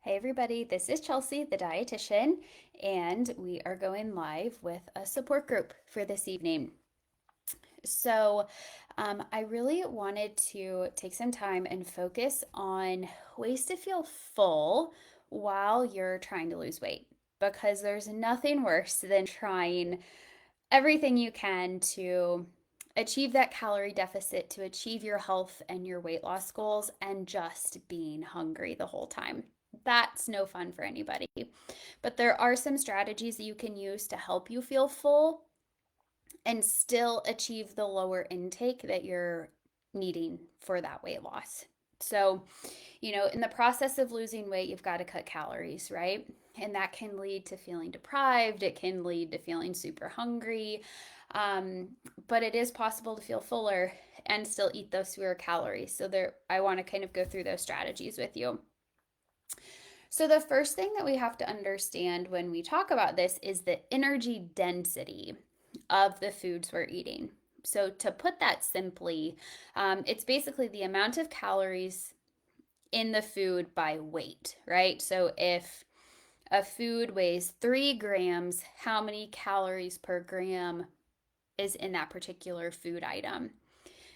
Hey everybody, this is Chelsea, the dietitian, and we are going live with a support group for this evening. I really wanted to take some time and focus on ways to feel full while you're trying to lose weight because there's nothing worse than trying everything you can to achieve that calorie deficit, to achieve your health and your weight loss goals, and just being hungry the whole time. That's no fun for anybody. But there are some strategies that you can use to help you feel full and still achieve the lower intake that you're needing for that weight loss. So, in the process of losing weight, you've got to cut calories, right? And that can lead to feeling deprived. It can lead to feeling super hungry. Um, but it is possible to feel fuller and still eat those fewer calories. So I want to kind of go through those strategies with you. So the first thing that we have to understand when we talk about this is the energy density of the foods we're eating. So to put that simply, it's basically the amount of calories in the food by weight, right? So if a food weighs 3 grams, how many calories per gram is in that particular food item?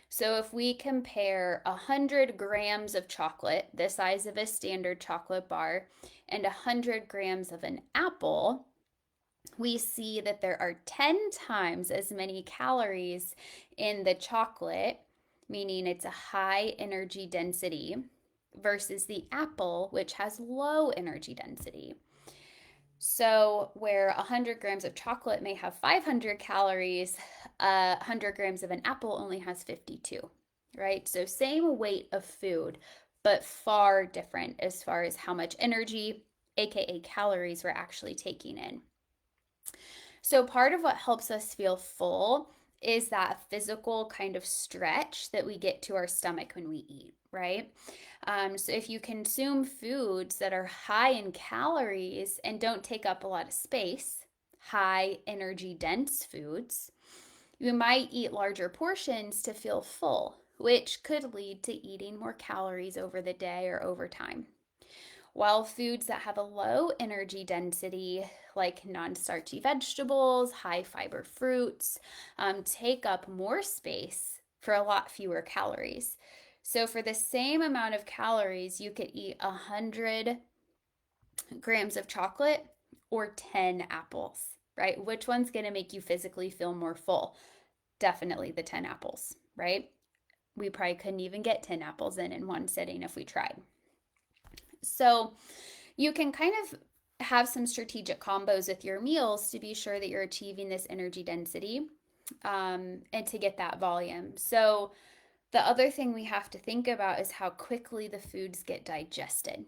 So if we compare 100 grams of chocolate, the size of a standard chocolate bar, and 100 grams of an apple, we see that there are 10 times as many calories in the chocolate, meaning it's a high energy density, versus the apple, which has low energy density. So, where 100 grams of chocolate may have 500 calories, 100 grams of an apple only has 52, right? So, same weight of food, but far different as far as how much energy, aka calories, we're actually taking in. So, part of what helps us feel full is that physical kind of stretch that we get to our stomach when we eat, right? So, if you consume foods that are high in calories and don't take up a lot of space, high energy dense foods, you might eat larger portions to feel full, which could lead to eating more calories over the day or over time. While foods that have a low energy density, like non starchy vegetables, high fiber fruits, take up more space for a lot fewer calories. So, for the same amount of calories, you could eat 100 grams of chocolate or 10 apples, right? Which one's going to make you physically feel more full? Definitely the 10 apples, right? We probably couldn't even get 10 apples in one sitting if we tried. So, you can kind of have some strategic combos with your meals to be sure that you're achieving this energy density and to get that volume. So, the other thing we have to think about is how quickly the foods get digested.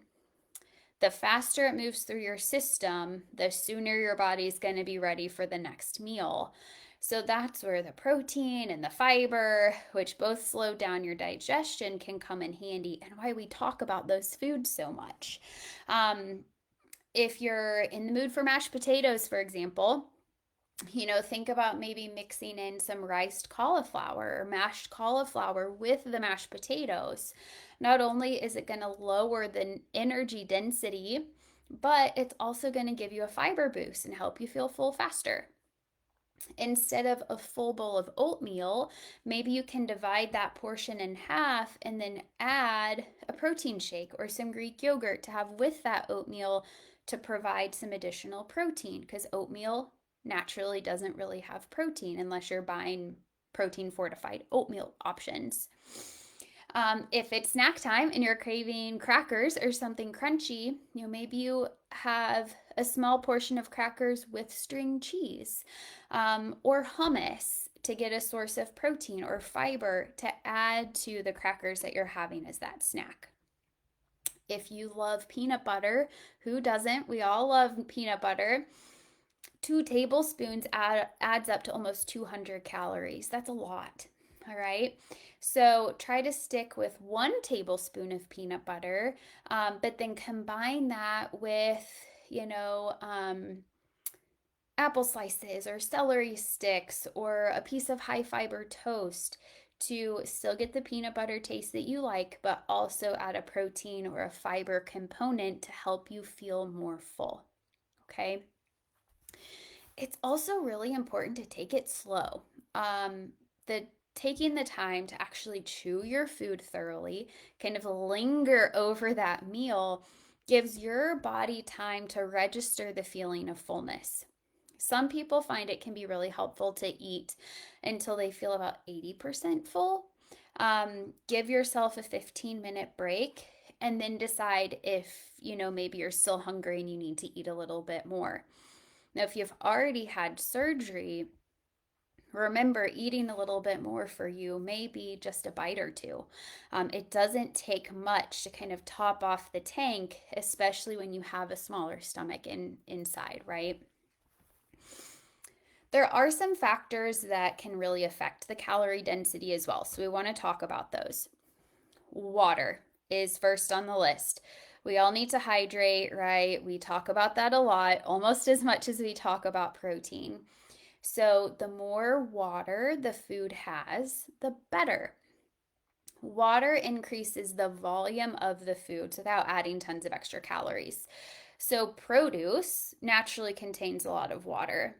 The faster it moves through your system, the sooner your body's going to be ready for the next meal. So that's where the protein and the fiber, which both slow down your digestion, can come in handy, and why we talk about those foods so much. Um, if you're in the mood for mashed potatoes, for example, think about maybe mixing in some riced cauliflower or mashed cauliflower with the mashed potatoes. Not only is it going to lower the energy density, but it's also going to give you a fiber boost and help you feel full faster. Instead of a full bowl of oatmeal, maybe you can divide that portion in half and then add a protein shake or some Greek yogurt to have with that oatmeal to provide some additional protein, because oatmeal naturally doesn't really have protein unless you're buying protein fortified oatmeal options. If it's snack time and you're craving crackers or something crunchy, maybe you have a small portion of crackers with string cheese, or hummus to get a source of protein or fiber to add to the crackers that you're having as that snack. If you love peanut butter, who doesn't? We all love peanut butter. 2 tablespoons adds up to almost 200 calories. That's a lot. All right. So try to stick with 1 tablespoon of peanut butter, but then combine that with, you know, um, apple slices or celery sticks or a piece of high fiber toast to still get the peanut butter taste that you like, but also add a protein or a fiber component to help you feel more full. Okay. It's also really important to take it slow. The taking the time to actually chew your food thoroughly, kind of linger over that meal, gives your body time to register the feeling of fullness. Some people find it can be really helpful to eat until they feel about 80% full. Give yourself a 15-minute break and then decide if, maybe you're still hungry and you need to eat a little bit more. Now, if you've already had surgery, remember eating a little bit more for you may be just a bite or two. It doesn't take much to kind of top off the tank, especially when you have a smaller stomach inside, right? There are some factors that can really affect the calorie density as well, so we want to talk about those. Water is first on the list. We all need to hydrate, right? We talk about that a lot, almost as much as we talk about protein. So, the more water the food has, the better. Water increases the volume of the foods without adding tons of extra calories. So, produce naturally contains a lot of water.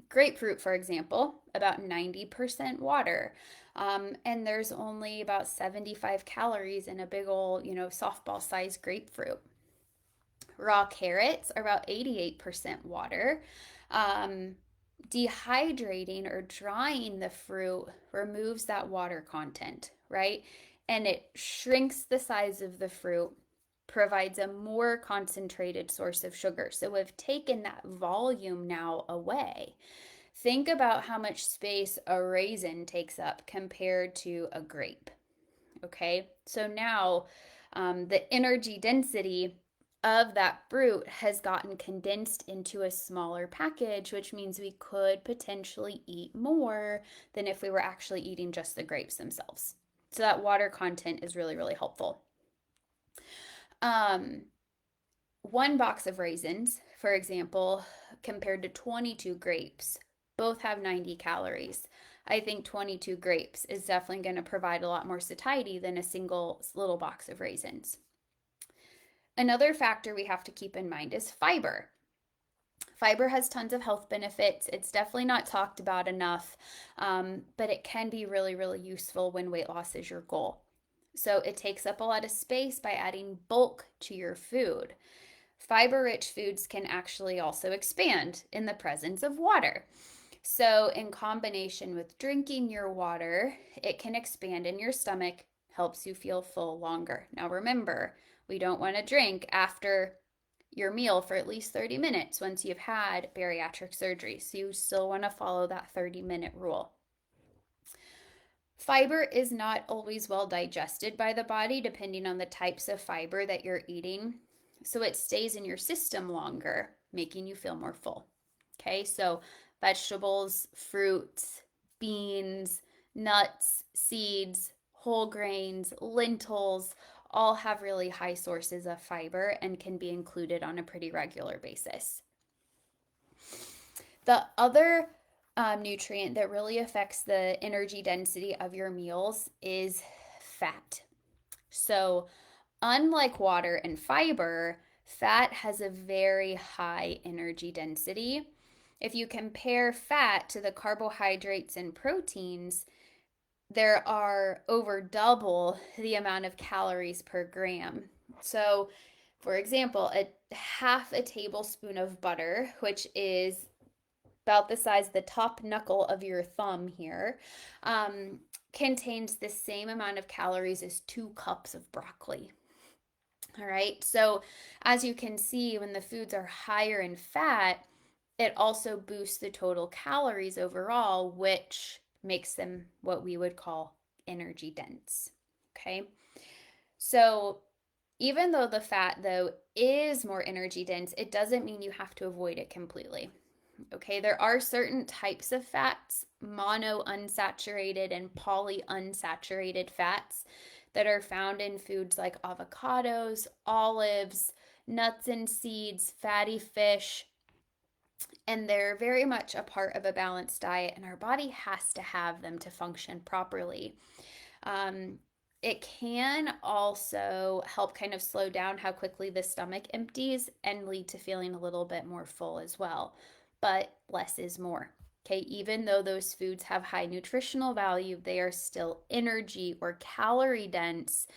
Grapefruit, for example, about 90% water. And there's only about 75 calories in a big old, softball sized grapefruit. Raw carrots are about 88% water. Dehydrating or drying the fruit removes that water content, right? And it shrinks the size of the fruit, provides a more concentrated source of sugar. So we've taken that volume now away. Think about how much space a raisin takes up compared to a grape. Okay, so now the energy density of that fruit has gotten condensed into a smaller package, which means we could potentially eat more than if we were actually eating just the grapes themselves. So that water content is really, really helpful. One box of raisins, for example, compared to 22 grapes, both have 90 calories. I think 22 grapes is definitely going to provide a lot more satiety than a single little box of raisins. Another factor we have to keep in mind is fiber. Fiber has tons of health benefits. It's definitely not talked about enough, but it can be really, really useful when weight loss is your goal. So it takes up a lot of space by adding bulk to your food. Fiber-rich foods can actually also expand in the presence of water. So in combination with drinking your water, it can expand in your stomach, helps you feel full longer. Now remember, we don't want to drink after your meal for at least 30 minutes once you've had bariatric surgery. So you still want to follow that 30-minute rule. Fiber is not always well digested by the body, depending on the types of fiber that you're eating. So it stays in your system longer, making you feel more full. Okay, so vegetables, fruits, beans, nuts, seeds, whole grains, lentils, all have really high sources of fiber and can be included on a pretty regular basis. The other nutrient that really affects the energy density of your meals is fat. So, unlike water and fiber, fat has a very high energy density. If you compare fat to the carbohydrates and proteins, there are over double the amount of calories per gram. So, for example, a half a tablespoon of butter, which is about the size of the top knuckle of your thumb here, contains the same amount of calories as 2 cups of broccoli. All right, so as you can see, when the foods are higher in fat, it also boosts the total calories overall, which makes them what we would call energy dense. Okay, so even though the fat, though, is more energy dense, it doesn't mean you have to avoid it completely. Okay, there are certain types of fats, monounsaturated and polyunsaturated fats, that are found in foods like avocados, olives, nuts and seeds, fatty fish, And they're very much a part of a balanced diet, and our body has to have them to function properly. Um, it can also help kind of slow down how quickly the stomach empties and lead to feeling a little bit more full as well. But less is more. Okay, even though those foods have high nutritional value, they are still energy or calorie dense,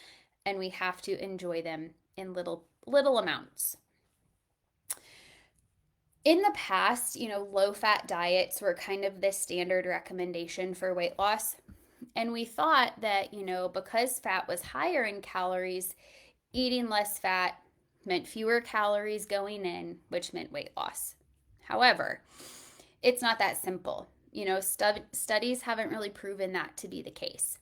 and we have to enjoy them in little amounts. In the past, low fat diets were kind of the standard recommendation for weight loss. And we thought that, because fat was higher in calories, eating less fat meant fewer calories going in, which meant weight loss. However, it's not that simple. Studies haven't really proven that to be the case.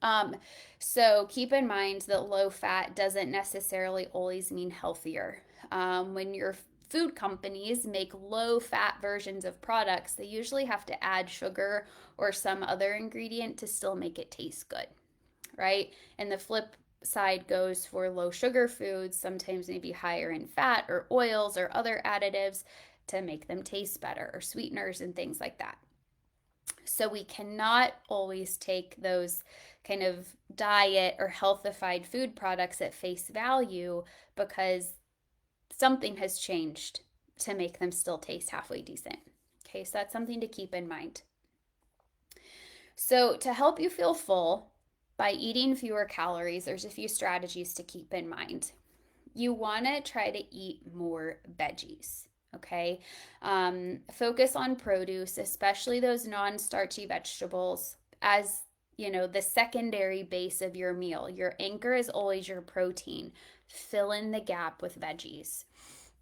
Um, so keep in mind that low fat doesn't necessarily always mean healthier. When your food companies make low fat versions of products, they usually have to add sugar or some other ingredient to still make it taste good, right? And the flip side goes for low sugar foods, sometimes maybe higher in fat or oils or other additives to make them taste better, or sweeteners and things like that. So we cannot always take those kind of diet or healthified food products at face value, because something has changed to make them still taste halfway decent. Okay, so that's something to keep in mind. So, to help you feel full by eating fewer calories, there's a few strategies to keep in mind. You want to try to eat more veggies. Okay, focus on produce, especially those non-starchy vegetables, as the secondary base of your meal. Your anchor is always your protein. Fill in the gap with veggies.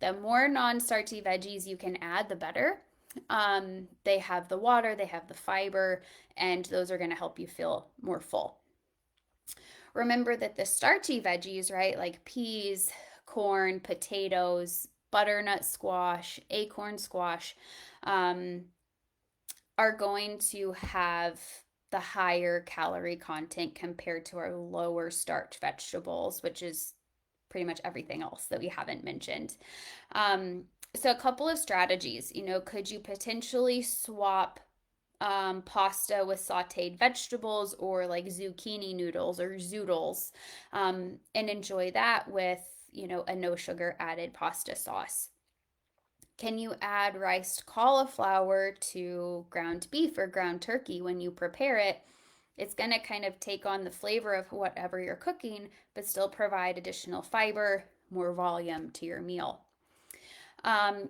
The more non-starchy veggies you can add, the better. They have the water, they have the fiber, and those are going to help you feel more full. Remember that the starchy veggies, right, like peas, corn, potatoes, butternut squash, acorn squash, um, are going to have the higher calorie content compared to our lower starch vegetables, which is pretty much everything else that we haven't mentioned. So, a couple of strategies, could you potentially swap pasta with sauteed vegetables, or like zucchini noodles or zoodles, and enjoy that with, a no sugar added pasta sauce? Can you add riced cauliflower to ground beef or ground turkey when you prepare it? It's going to kind of take on the flavor of whatever you're cooking, but still provide additional fiber, more volume to your meal.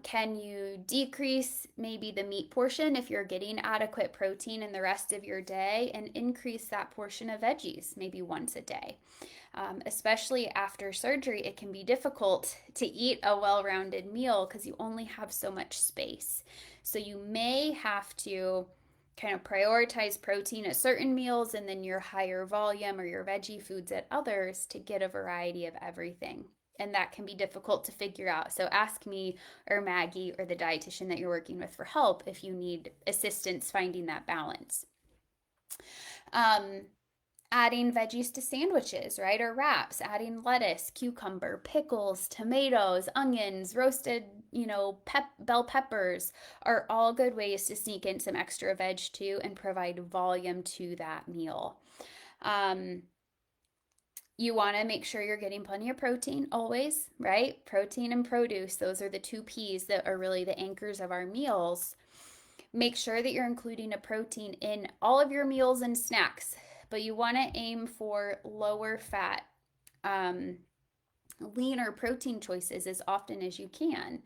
Can you decrease maybe the meat portion if you're getting adequate protein in the rest of your day, and increase that portion of veggies maybe once a day? Especially after surgery, it can be difficult to eat a well rounded meal because you only have so much space. So you may have to kind of prioritize protein at certain meals and then your higher volume or your veggie foods at others to get a variety of everything. And that can be difficult to figure out. So ask me or Maggie or the dietitian that you're working with for help if you need assistance finding that balance. Um, Adding veggies to sandwiches, right? Or wraps, adding lettuce, cucumber, pickles, tomatoes, onions, roasted, bell peppers are all good ways to sneak in some extra veg too and provide volume to that meal. You want to make sure you're getting plenty of protein always, right? Protein and produce, those are the two P's that are really the anchors of our meals. Make sure that you're including a protein in all of your meals and snacks, but you want to aim for lower fat, leaner protein choices as often as you can.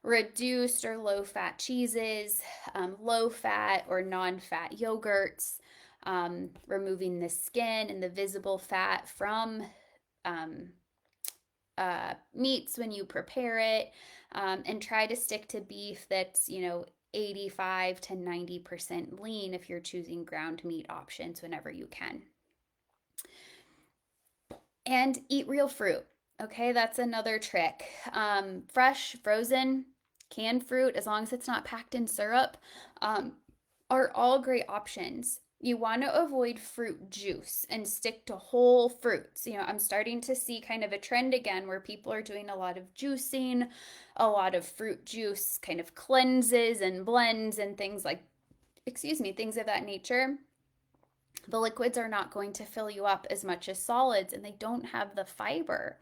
Reduced or low fat cheeses, low fat or non fat yogurts, removing the skin and the visible fat from um, meats when you prepare it, and try to stick to beef that's, 85 to 90% lean if you're choosing ground meat options whenever you can. And eat real fruit. Okay, that's another trick. Fresh, frozen, canned fruit, as long as it's not packed in syrup, are all great options. You want to avoid fruit juice and stick to whole fruits. I'm starting to see kind of a trend again where people are doing a lot of juicing, a lot of fruit juice kind of cleanses and blends and things like, excuse me, things of that nature. The liquids are not going to fill you up as much as solids, and they don't have the fiber.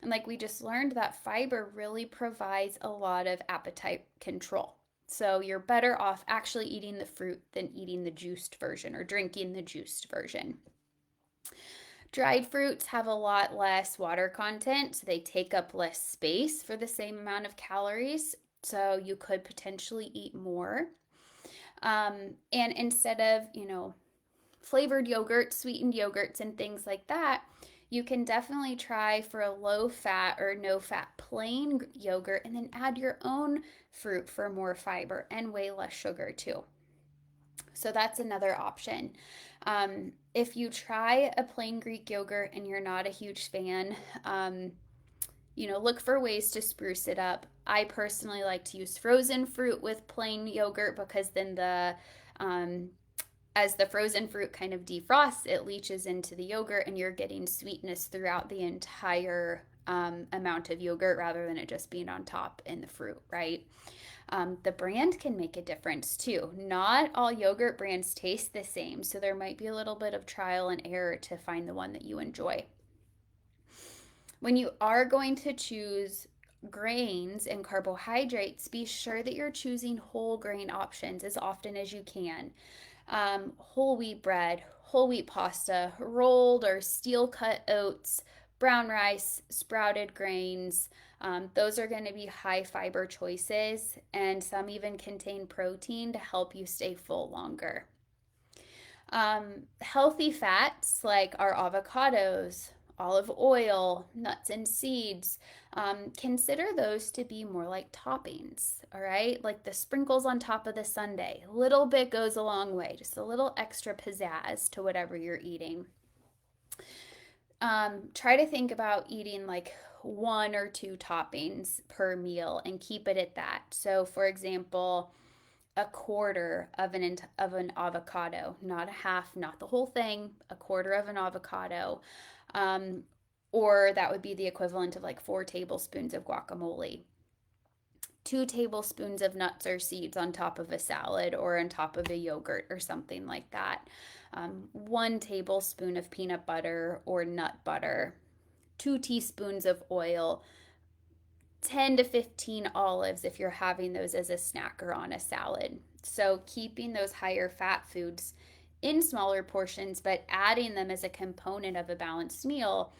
And like we just learned, that fiber really provides a lot of appetite control. So you're better off actually eating the fruit than eating the juiced version or drinking the juiced version. Dried fruits have a lot less water content, so they take up less space for the same amount of calories. So you could potentially eat more. And instead of, flavored yogurt, sweetened yogurts, and things like that, you can definitely try for a low fat or no fat plain yogurt and then add your own fruit for more fiber and way less sugar too. So that's another option. If you try a plain Greek yogurt and you're not a huge fan, look for ways to spruce it up. I personally like to use frozen fruit with plain yogurt because then as the frozen fruit kind of defrosts, it leaches into the yogurt and you're getting sweetness throughout the entire amount of yogurt rather than it just being on top in the fruit, right? The brand can make a difference too. Not all yogurt brands taste the same, so there might be a little bit of trial and error to find the one that you enjoy. When you are going to choose grains and carbohydrates, be sure that you're choosing whole grain options as often as you can. Whole wheat bread, whole wheat pasta, rolled or steel cut oats, brown rice, sprouted grains. Those are going to be high fiber choices, and some even contain protein to help you stay full longer. Healthy fats like our avocados, olive oil, nuts and seeds, consider those to be more like toppings, all right? Like the sprinkles on top of the sundae. A little bit goes a long way, just a little extra pizzazz to whatever you're eating. Try to think about eating like one or two toppings per meal and keep it at that. So, for example, a quarter of an avocado, not a half, not the whole thing, a quarter of an avocado. Um, or that would be the equivalent of like 4 tablespoons of guacamole. 2 tablespoons of nuts or seeds on top of a salad or on top of a yogurt or something like that. 1 tablespoon of peanut butter or nut butter. 2 teaspoons of oil. 10 to 15 olives if you're having those as a snack or on a salad. So keeping those higher fat foods in smaller portions, but adding them as a component of a balanced meal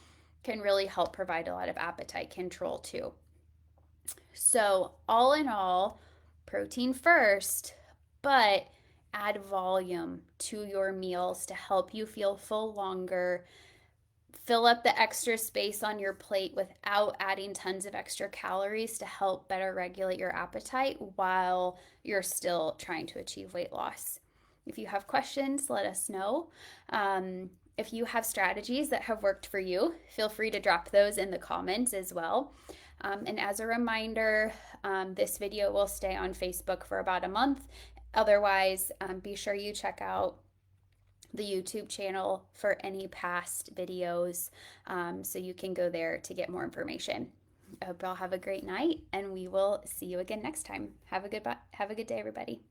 can really help provide a lot of appetite control too. So, all in all, protein first, but add volume to your meals to help you feel full longer. Fill up the extra space on your plate without adding tons of extra calories to help better regulate your appetite while you're still trying to achieve weight loss. If you have questions, let us know. If you have strategies that have worked for you, feel free to drop those in the comments as well. And as a reminder, this video will stay on Facebook for about a month. Otherwise, be sure you check out the YouTube channel for any past videos, so you can go there to get more information. I hope y'all have a great night, and we will see you again next time. Have a good day, everybody.